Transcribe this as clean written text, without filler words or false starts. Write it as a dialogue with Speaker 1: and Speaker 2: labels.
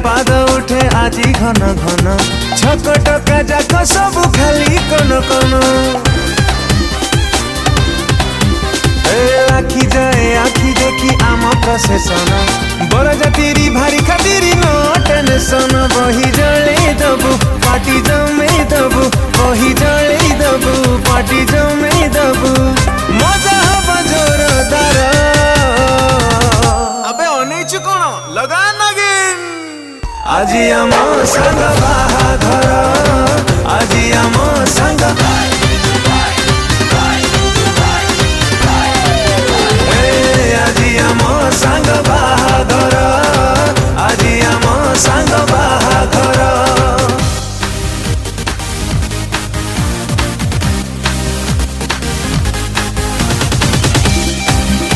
Speaker 1: पाद उठे आजी घन घन छक टका जाक सब खाली कन कन आखी जाए आखी देखी आम प्रसेसन बरजाती भारी खातिरी नो टेंशन बही जले दबु पार्टी जमे दबु बही जले दबु पार्टी जमे दबु मजा हब जोरदार अबे अनेचु कोन लगा नगिन आजी आम संग बाहाघर आजी आम संग